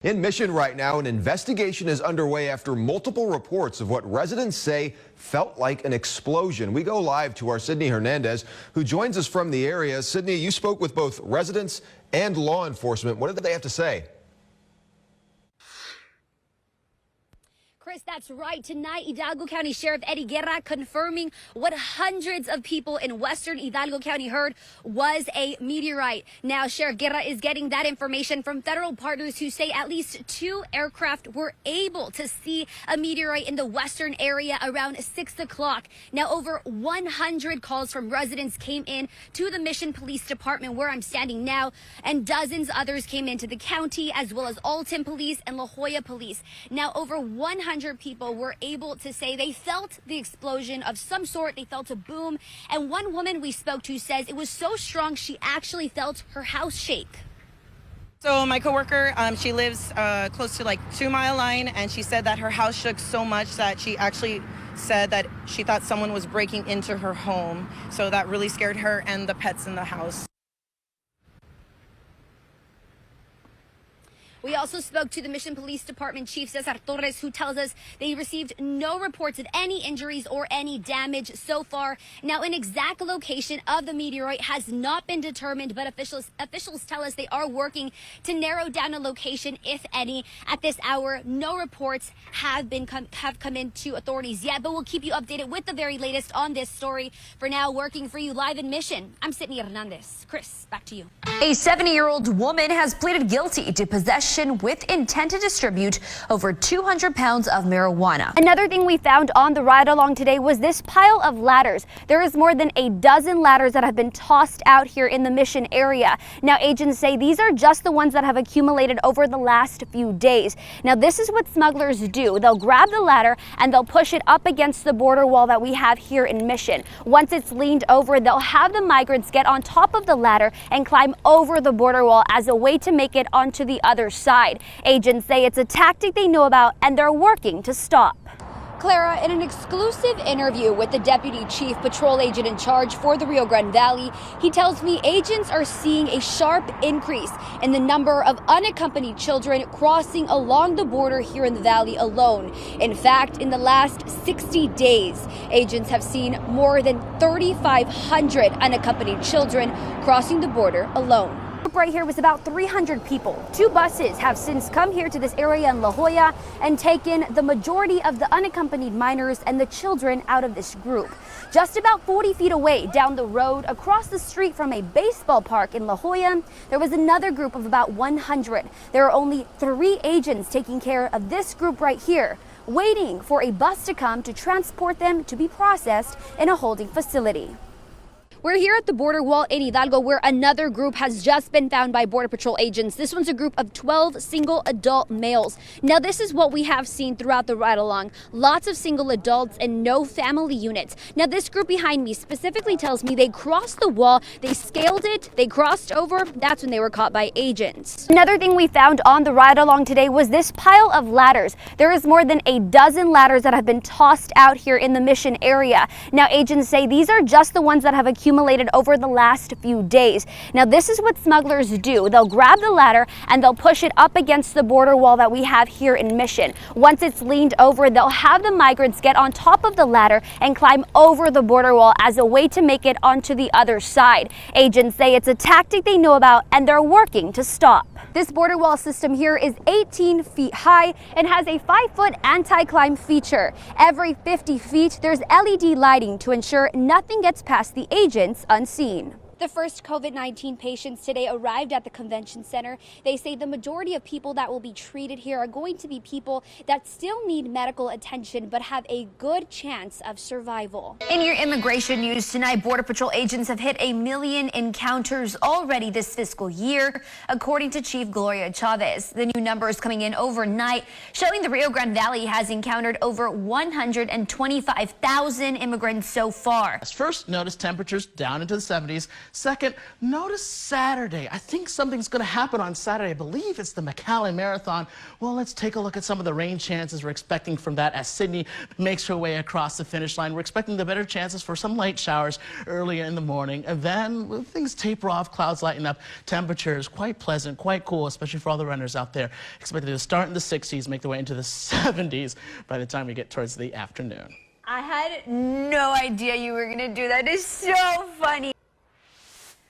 In Mission right now, an investigation is underway after multiple reports of what residents say felt like an explosion. We go live to our Sydney Hernandez, who joins us from the area. Sydney, you spoke with both residents and law enforcement. What did they have to say? Chris, that's right. Tonight, Hidalgo County Sheriff Eddie Guerra confirming what hundreds of people in western Hidalgo County heard was a meteorite. Now, Sheriff Guerra is getting that information from federal partners who say at least 2 aircraft were able to see a meteorite in the western area around 6 o'clock. Now, over 100 calls from residents came in to the Mission Police Department where I'm standing now, and dozens others came into the county as well as Alton Police and La Jolla Police. Now, over 100 people were able to say they felt the explosion of some sort. They felt a boom. And one woman we spoke to says it was so strong she actually felt her house shake. So my coworker, she lives close to like 2 Mile Line, and she said that her house shook so much that she actually said that she thought someone was breaking into her home. So that really scared her and the pets in the house. We also spoke to the Mission Police Department Chief Cesar Torres, who tells us they received no reports of any injuries or any damage so far. Now, an exact location of the meteorite has not been determined, but officials tell us they are working to narrow down a location, if any. At this hour, no reports have come into authorities yet, but we'll keep you updated with the very latest on this story. For now, working for you live in Mission, I'm Sydney Hernandez. Chris, back to you. A 70-year-old woman has pleaded guilty to possession with intent to distribute over 200 pounds of marijuana. Another thing we found on the ride along today was this pile of ladders. There is more than a dozen ladders that have been tossed out here in the Mission area. Now, agents say these are just the ones that have accumulated over the last few days. Now, this is what smugglers do. They'll grab the ladder and they'll push it up against the border wall that we have here in Mission. Once it's leaned over, they'll have the migrants get on top of the ladder and climb over the border wall as a way to make it onto the other side. Agents say it's a tactic they know about and they're working to stop. Clara, in an exclusive interview with the Deputy Chief Patrol Agent in charge for the Rio Grande Valley, he tells me agents are seeing a sharp increase in the number of unaccompanied children crossing along the border here in the valley alone. In fact, in the last 60 days, agents have seen more than 3,500 unaccompanied children crossing the border alone. Right here was about 300 people. 2 buses have since come here to this area in La Jolla and taken the majority of the unaccompanied minors and the children out of this group. Just about 40 feet away down the road, across the street from a baseball park in La Jolla, there was another group of about 100. There are only 3 agents taking care of this group right here, waiting for a bus to come to transport them to be processed in a holding facility. We're here at the border wall in Hidalgo where another group has just been found by Border Patrol agents. This one's a group of 12 single adult males. Now, this is what we have seen throughout the ride along. Lots of single adults and no family units. Now, this group behind me specifically tells me they crossed the wall, they scaled it, they crossed over. That's when they were caught by agents. Another thing we found on the ride along today was this pile of ladders. There is more than a dozen ladders that have been tossed out here in the Mission area. Now, agents say these are just the ones that have accumulated over the last few days. Now, this is what smugglers do. They'll grab the ladder and they'll push it up against the border wall that we have here in Mission. Once it's leaned over, they'll have the migrants get on top of the ladder and climb over the border wall as a way to make it onto the other side. Agents say it's a tactic they know about and they're working to stop. This border wall system here is 18 feet high and has a 5-foot anti-climb feature. Every 50 feet, there's LED lighting to ensure nothing gets past the agents unseen. The first COVID-19 patients today arrived at the convention center. They say the majority of people that will be treated here are going to be people that still need medical attention but have a good chance of survival. In your immigration news tonight, Border Patrol agents have hit 1 million encounters already this fiscal year, according to Chief Gloria Chavez. The new numbers coming in overnight showing the Rio Grande Valley has encountered over 125,000 immigrants so far. First, notice temperatures down into the 70s. Second, notice Saturday. I think something's going to happen on Saturday. I believe it's the McAllen Marathon. Well, let's take a look at some of the rain chances we're expecting from that as Sydney makes her way across the finish line. We're expecting the better chances for some light showers earlier in the morning. And then when things taper off, clouds lighten up, temperatures quite pleasant, quite cool, especially for all the runners out there. Expected to start in the 60s, make their way into the 70s by the time we get towards the afternoon. I had no idea you were gonna do that. It's so funny.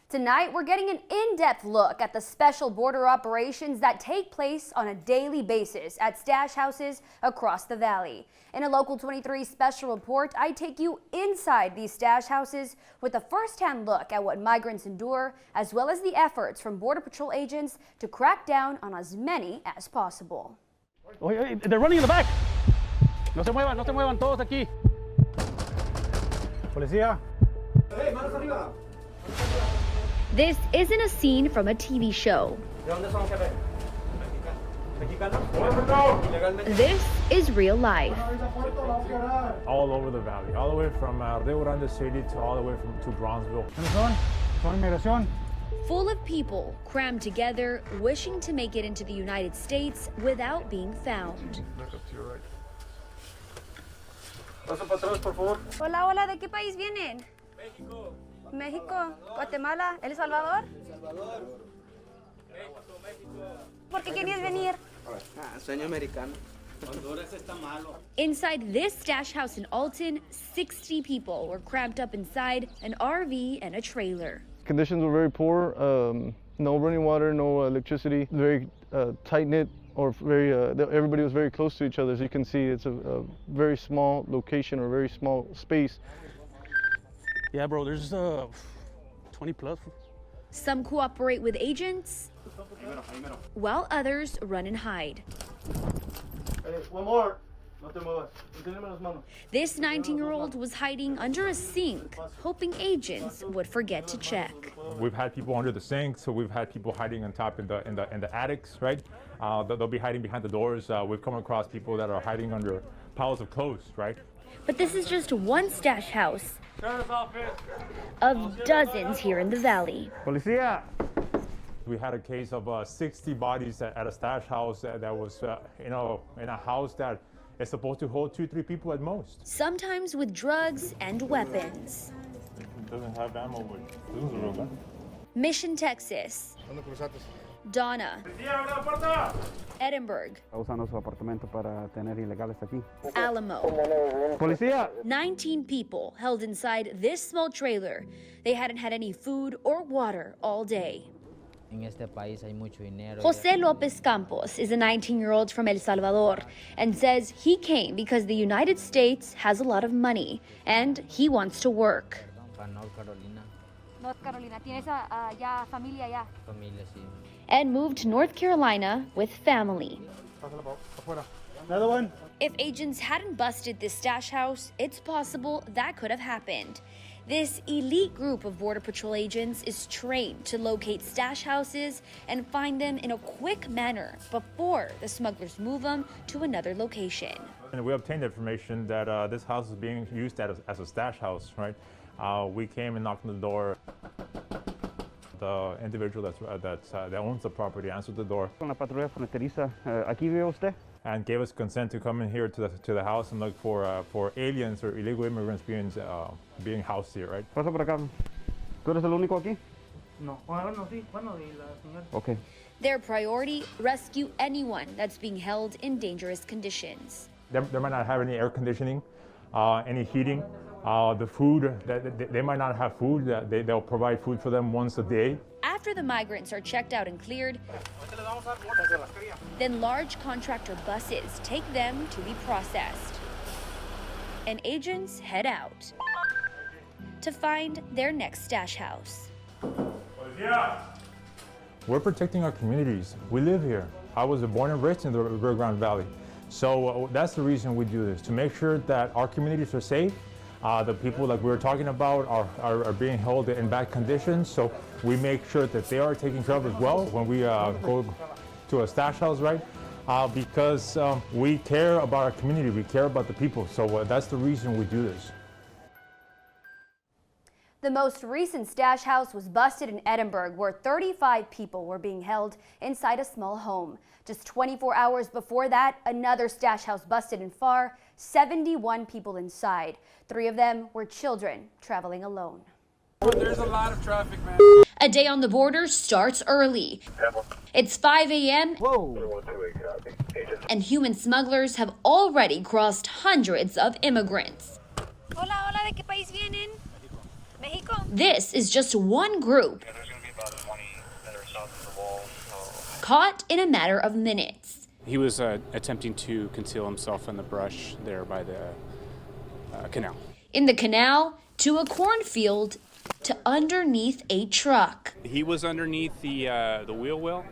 Tonight, we're getting an in-depth look at the special border operations that take place on a daily basis at stash houses across the valley. In a Local 23 special report, I take you inside these stash houses with a first-hand look at what migrants endure, as well as the efforts from Border Patrol agents to crack down on as many as possible. Oye, they're running in the back. No se muevan todos aquí. Policía. Hey, manos arriba. This isn't a scene from a TV show. ¿De dónde son, jefe? This is real life. All over the valley, all the way from Rio Grande City to all the way to Bronzeville. Son inmigración. Full of people crammed together, wishing to make it into the United States without being found. Hola, hola, ¿de qué país vienen? México. México, Guatemala, El Salvador. ¿Por qué querías venir? Sueño americano. Honduras está malo. Inside this stash house in Alton, 60 people were cramped up inside an RV and a trailer. Conditions were very poor, no running water, no electricity, very tight-knit, or very, everybody was very close to each other. As you can see, it's a very small location or very small space. Yeah, bro, there's 20 plus. Some cooperate with agents, while others run and hide. Hey, one more. No te muevas. Enténdeme las manos. This 19-year-old was hiding under a sink, hoping agents would forget to check. We've had people under the sink, so we've had people hiding on top in the attics, right? They'll be hiding behind the doors. We've come across people that are hiding under piles of clothes, right? But this is just one stash house of dozens here in the valley. Policía. We had a case of 60 bodies at a stash house that was, in a house that is supposed to hold 2-3 people at most. Sometimes with drugs and weapons. It doesn't have ammo, but this is a real gun. Mission, Texas. Donna. Edinburgh. Usando su apartamento para tener ilegales aquí. Alamo. Policía. 19 people held inside this small trailer. They hadn't had any food or water all day. Jose Lopez Campos is a 19-year-old from El Salvador and says he came because the United States has a lot of money and he wants to work. North Carolina. ¿Tienes ya familia ya? Familia, sí. And moved to North Carolina with family. Another one. If agents hadn't busted this stash house, it's possible that could have happened. This elite group of Border Patrol agents is trained to locate stash houses and find them in a quick manner before the smugglers move them to another location. And we obtained information that this house is being used as a stash house, right? We came and knocked on the door. The individual that owns the property answered the door. Con la patrulla fronteriza, aquí vive usted? And gave us consent to come in here to the house and look for aliens or illegal immigrants being housed here, right? Pasa por acá. ¿Tú eres el único aquí? No. Bueno, sí. Bueno, y la señora. Okay. Their priority, rescue anyone that's being held in dangerous conditions. They might not have any air conditioning, any heating. The food, they might not have food. They'll provide food for them once a day. After the migrants are checked out and cleared, then large contractor buses take them to be processed. And agents head out to find their next stash house. We're protecting our communities. We live here. I was born and raised in the Rio Grande Valley. So that's the reason we do this, to make sure that our communities are safe. The people that we were talking about are being held in bad conditions, so we make sure that they are taken care of as well when we go to a stash house, right? Because we care about our community, we care about the people, so that's the reason we do this. The most recent stash house was busted in Edinburgh, where 35 people were being held inside a small home. Just 24 hours before that, another stash house busted in Far, 71 people inside. 3 of them were children traveling alone. There's a lot of traffic, man. A day on the border starts early. It's 5 a.m. and human smugglers have already crossed hundreds of immigrants. Hola, hola, ¿de qué país vienen? Mexico. This is just one group, caught in a matter of minutes. He was attempting to conceal himself in the brush there by the canal. In the canal, to a cornfield, to underneath a truck. He was underneath the wheel well,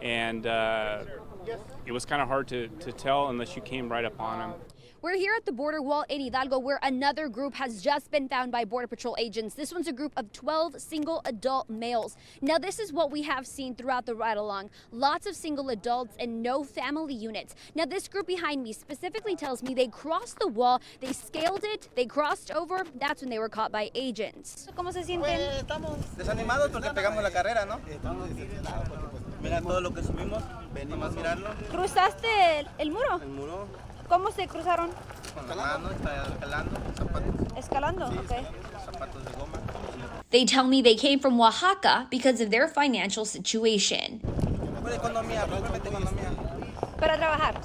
and it was kind of hard to tell unless you came right up on him. We're here at the border wall in Hidalgo, where another group has just been found by Border Patrol agents. This one's a group of 12 single adult males. Now, this is what we have seen throughout the ride-along. Lots of single adults and no family units. Now, this group behind me specifically tells me they crossed the wall, they scaled it, they crossed over. That's when they were caught by agents. ¿Cómo se sienten? Estamos desanimados porque pegamos la carrera, ¿no? Estamos decepcionados porque pues mira todo lo que subimos, venimos a mirarlo. ¿Cruzaste el muro? El muro. ¿Cómo se cruzaron? Con la mano, está escalando, zapatos. Escalando, Sí, okay. zapatos de goma. They tell me they came from Oaxaca because of their financial situation. Para trabajar.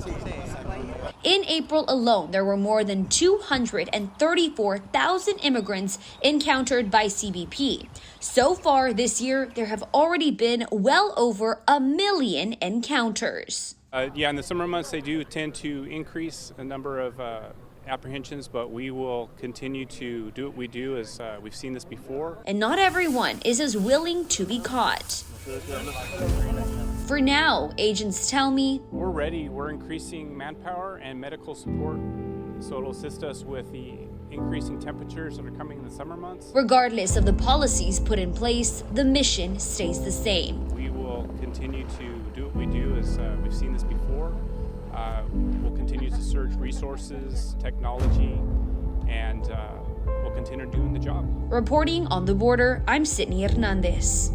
In April alone, there were more than 234,000 immigrants encountered by CBP. So far this year, there have already been well over 1 million encounters. Yeah, in the summer months, they do tend to increase the number of apprehensions, but we will continue to do what we do, as we've seen this before. And not everyone is as willing to be caught. For now, agents tell me, We're ready. We're increasing manpower and medical support, so it'll assist us with the increasing temperatures that are coming in the summer months. regardless of the policies put in place, the mission stays the same. We will continue to do what we do, as we've seen this before. We'll continue to surge resources, technology, and we'll continue doing the job. Reporting on the border, I'm Sydney Hernandez.